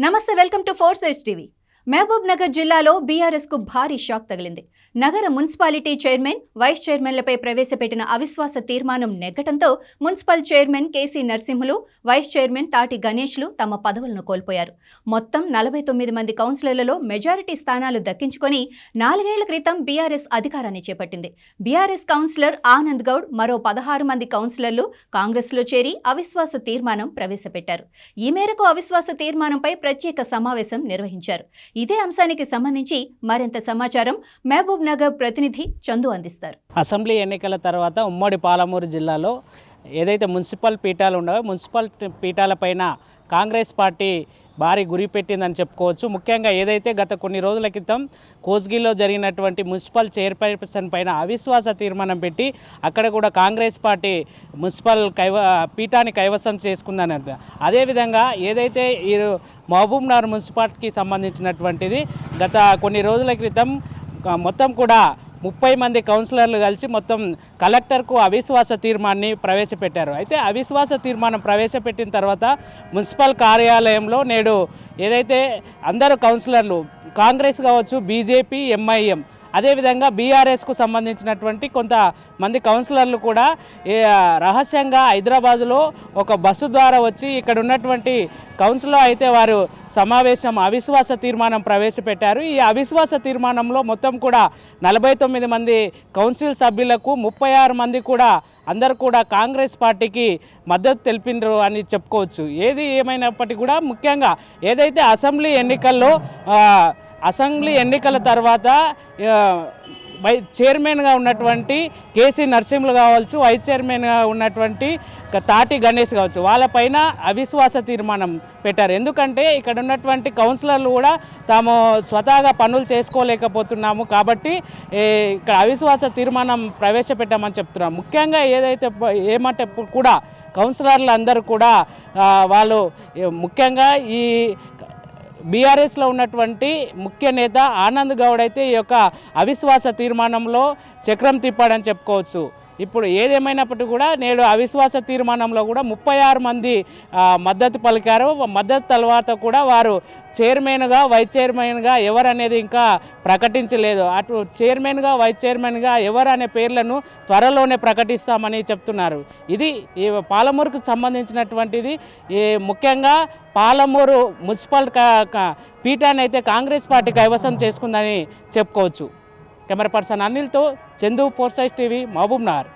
నమస్తే, welcome to 4 sides TV. Mahabubnagar జిల్లాలో బీఆర్ఎస్ కు భారీ షాక్ తగిలింది. నగర మున్సిపాలిటీ చైర్మన్, వైస్ చైర్మన్లపై ప్రవేశపెట్టిన అవిశ్వాస తీర్మానం నెగ్గటంతో municipal chairman KC Narasimhulu, vice chairman Tati గణేష్లు తమ పదవులను కోల్పోయారు. మొత్తం 49 మంది కౌన్సిలర్లలో మెజారిటీ స్థానాలు దక్కించుకొని 4 ఏళ్ల క్రితం బీఆర్ఎస్ అధికారాన్ని చేపట్టింది. బీఆర్ఎస్ కౌన్సిలర్ ఆనంద్ గౌడ్ మరో 16 మంది కౌన్సిలర్లు కాంగ్రెస్లో చేరి అవిశ్వాస తీర్మానం ప్రవేశపెట్టారు. ఈ మేరకు అవిశ్వాస తీర్మానంపై ప్రత్యేక సమావేశం నిర్వహించారు. ఇదే అంశానికి సంబంధించి మరింత సమాచారం మహబూబ్ నగర్ ప్రతినిధి చందు అందిస్తారు. అసెంబ్లీ ఎన్నికల తర్వాత ఉమ్మడి పాలమూరు జిల్లాలో ఏదైతే మున్సిపల్ పీఠాలు ఉన్నాయో మున్సిపల్ పీఠాలపైన కాంగ్రెస్ పార్టీ భారీ గురి పెట్టిందని చెప్పుకోవచ్చు. ముఖ్యంగా ఏదైతే గత కొన్ని రోజుల క్రితం కోస్గిలో జరిగినటువంటి మున్సిపల్ చైర్పర్సన్ పైన అవిశ్వాస తీర్మానం పెట్టి అక్కడ కూడా కాంగ్రెస్ పార్టీ మున్సిపల్ పీఠాన్ని కైవసం చేసుకుందని అంట. అదేవిధంగా ఏదైతే ఈ మహబూబ్ నగర్ మున్సిపాలిటీకి సంబంధించినటువంటిది గత కొన్ని రోజుల క్రితం మొత్తం కూడా 30 మంది కౌన్సిలర్లు కలిసి మొత్తం కలెక్టర్కు అవిశ్వాస తీర్మానాన్ని ప్రవేశపెట్టారు. అయితే అవిశ్వాస తీర్మానం ప్రవేశపెట్టిన తర్వాత మున్సిపల్ కార్యాలయంలో నేడు ఏదైతే అందరూ కౌన్సిలర్లు కాంగ్రెస్ కావచ్చు, బీజేపీ, ఎంఐఎం అదేవిధంగా బీఆర్ఎస్కు సంబంధించినటువంటి కొంతమంది కౌన్సిలర్లు కూడా రహస్యంగా హైదరాబాదులో ఒక బస్సు ద్వారా వచ్చి ఇక్కడ ఉన్నటువంటి కౌన్సిల్లో అయితే వారు సమావేశం అవిశ్వాస తీర్మానం ప్రవేశపెట్టారు. ఈ అవిశ్వాస తీర్మానంలో మొత్తం కూడా 49 మంది కౌన్సిల్ సభ్యులకు 36 మంది కూడా అందరూ కూడా కాంగ్రెస్ పార్టీకి మద్దతు తెలిపినారు అని చెప్పుకోవచ్చు. ఏది ఏమైనప్పటికీ కూడా ముఖ్యంగా ఏదైతే అసెంబ్లీ ఎన్నికల తర్వాత చైర్మన్గా ఉన్నటువంటి కేసీ నరసింహులు కావచ్చు, వైస్ చైర్మన్గా ఉన్నటువంటి తాటి గణేష్ కావచ్చు, వాళ్ళపైన అవిశ్వాస తీర్మానం పెట్టారు. ఎందుకంటే ఇక్కడ ఉన్నటువంటి కౌన్సిలర్లు కూడా తాము స్వతహాగా పనులు చేసుకోలేకపోతున్నాము కాబట్టి ఇక్కడ అవిశ్వాస తీర్మానం ప్రవేశపెట్టామని చెప్తున్నాం. ముఖ్యంగా ఏమంటే కూడా కౌన్సిలర్లు అందరూ కూడా వాళ్ళు ముఖ్యంగా ఈ బీఆర్ఎస్లో ఉన్నటువంటి ముఖ్య నేత ఆనంద్ గౌడ్ అయితే ఈ యొక్క అవిశ్వాస తీర్మానంలో చక్రం తిప్పాడని చెప్పుకోవచ్చు. ఇప్పుడు ఏదేమైనప్పటికీ కూడా నేడు అవిశ్వాస తీర్మానంలో కూడా 36 మంది మద్దతు పలికారు. మద్దతు తర్వాత కూడా వారు చైర్మన్గా, వైస్ చైర్మన్గా ఎవరనేది ఇంకా ప్రకటించలేదు. అటు చైర్మన్గా, వైస్ చైర్మన్గా ఎవరు అనే పేర్లను త్వరలోనే ప్రకటిస్తామని చెప్తున్నారు. ఇది ఈ పాలమూరుకు సంబంధించినటువంటిది. ముఖ్యంగా పాలమూరు మున్సిపల్ పీఠాన్ని అయితే కాంగ్రెస్ పార్టీ కైవసం చేసుకుందని చెప్పుకోవచ్చు. కెమెరా పర్సన్ అనిల్తో చందు, 4 సైడ్స్ టీవీ, మహబూబ్ నగర్.